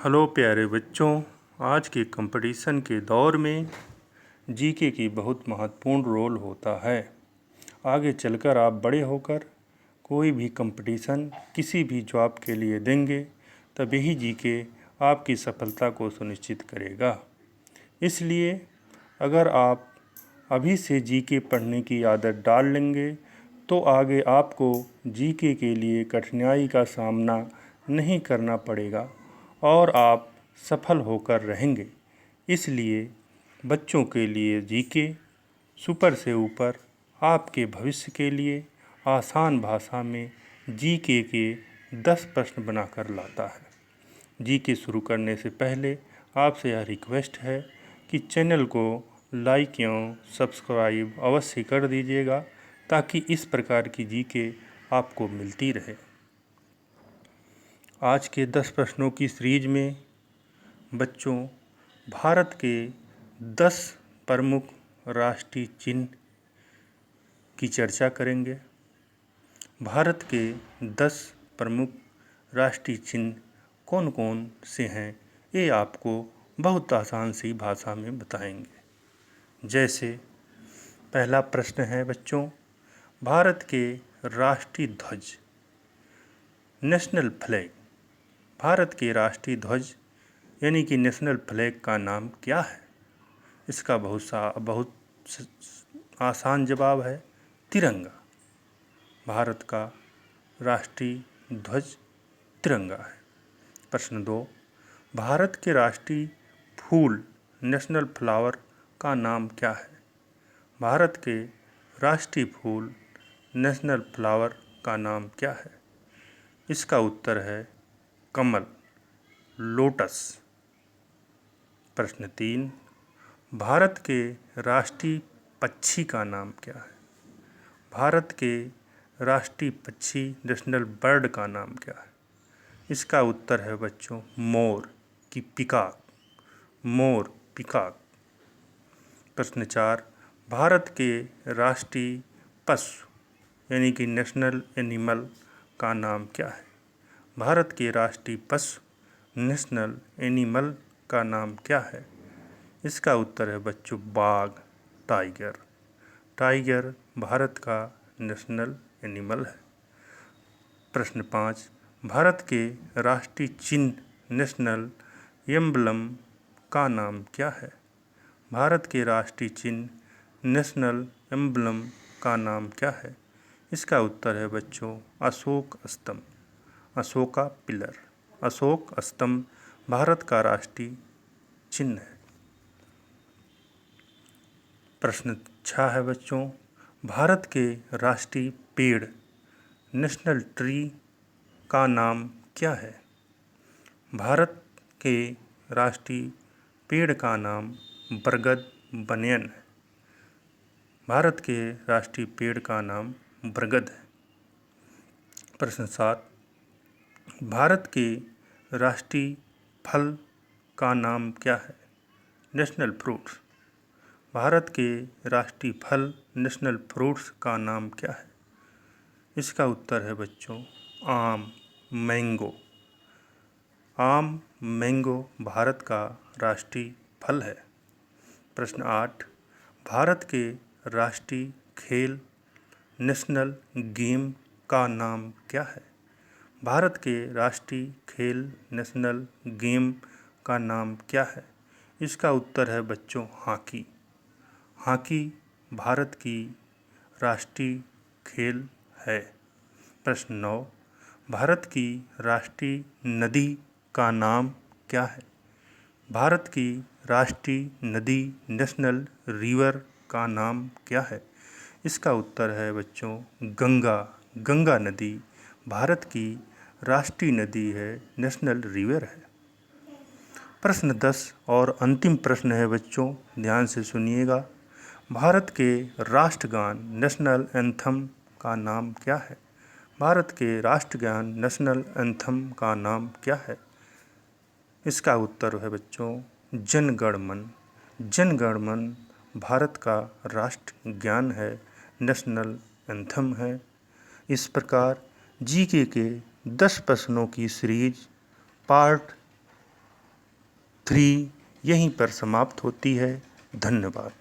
Hello प्यारे बच्चों, आज के कंपटीशन के दौर में जीके की बहुत महत्वपूर्ण रोल होता है। आगे चलकर आप बड़े होकर कोई भी कंपटीशन किसी भी जॉब के लिए देंगे तब यही जीके आपकी सफलता को सुनिश्चित करेगा। इसलिए अगर आप अभी से जीके पढ़ने की आदत डाल लेंगे तो आगे आपको जीके के लिए कठिनाई का सामना नहीं करना पड़ेगा और आप सफल होकर रहेंगे। इसलिए बच्चों के लिए जीके सुपर से ऊपर आपके भविष्य के लिए आसान भाषा में जीके के 10 प्रश्न बनाकर लाता है। जीके शुरू करने से पहले आपसे यह रिक्वेस्ट है कि चैनल को लाइक एवं सब्सक्राइब अवश्य कर दीजिएगा ताकि इस प्रकार की जीके आपको मिलती रहे। आज के 10 प्रश्नों की सीरीज में बच्चों भारत के 10 प्रमुख राष्ट्रीय चिन्ह की चर्चा करेंगे। भारत के 10 प्रमुख राष्ट्रीय चिन्ह कौन कौन से हैं ये आपको बहुत आसान सी भाषा में बताएंगे। जैसे पहला प्रश्न है बच्चों, भारत के राष्ट्रीय ध्वज नेशनल फ्लैग, भारत के राष्ट्रीय ध्वज यानी कि नेशनल फ्लैग का नाम क्या है? इसका बहुत आसान जवाब है तिरंगा। भारत का राष्ट्रीय ध्वज तिरंगा है। प्रश्न 2, भारत के राष्ट्रीय फूल नेशनल फ्लावर का नाम क्या है? भारत के राष्ट्रीय फूल नेशनल फ्लावर का नाम क्या है? इसका उत्तर है कमल, लोटस। प्रश्न 3, भारत के राष्ट्रीय पक्षी का नाम क्या है? भारत के राष्ट्रीय पक्षी नेशनल बर्ड का नाम क्या है? इसका उत्तर है बच्चों मोर की पिकॉक, मोर पिकॉक। प्रश्न 4, भारत के राष्ट्रीय पशु यानी कि नेशनल एनिमल का नाम क्या है? भारत के राष्ट्रीय पशु नेशनल एनिमल का नाम क्या है? इसका उत्तर है बच्चों बाघ, टाइगर। टाइगर भारत का नेशनल एनिमल है। प्रश्न 5, भारत के राष्ट्रीय चिन्ह नेशनल एम्बलम का नाम क्या है? भारत के राष्ट्रीय चिन्ह नेशनल एम्बलम का नाम क्या है? इसका उत्तर है बच्चों अशोक स्तंभ, अशोका पिलर। अशोक स्तंभ भारत का राष्ट्रीय चिन्ह है। प्रश्न 6 है बच्चों, भारत के राष्ट्रीय पेड़ नेशनल ट्री का नाम क्या है? भारत के राष्ट्रीय पेड़ का नाम बरगद बनियन है। भारत के राष्ट्रीय पेड़ का नाम बरगद है। प्रश्न 7, भारत के राष्ट्रीय फल का नाम क्या है? National fruits. भारत के राष्ट्रीय फल नेशनल फ्रूट्स का नाम क्या है? इसका उत्तर है बच्चों आम, मैंगो। आम, मैंगो भारत का राष्ट्रीय फल है। प्रश्न 8, भारत के राष्ट्रीय खेल नेशनल गेम का नाम क्या है? भारत के राष्ट्रीय खेल नेशनल गेम का नाम क्या है? इसका उत्तर है बच्चों हॉकी। हॉकी भारत की राष्ट्रीय खेल है। प्रश्न 9, भारत की राष्ट्रीय नदी का नाम क्या है? भारत की राष्ट्रीय नदी नेशनल रिवर का नाम क्या है? इसका उत्तर है बच्चों गंगा। गंगा नदी भारत की राष्ट्रीय नदी है, नेशनल रिवर है। प्रश्न 10 और अंतिम प्रश्न है बच्चों, ध्यान से सुनिएगा। भारत के राष्ट्रगान नेशनल एंथम का नाम क्या है? भारत के राष्ट्रगान नेशनल एंथम का नाम क्या है? इसका उत्तर है बच्चों जन गण मन। जन गण मन भारत का राष्ट्रगान है, नेशनल एंथम है। इस प्रकार जीके के 10 प्रश्नों की सीरीज पार्ट 3 यहीं पर समाप्त होती है। धन्यवाद।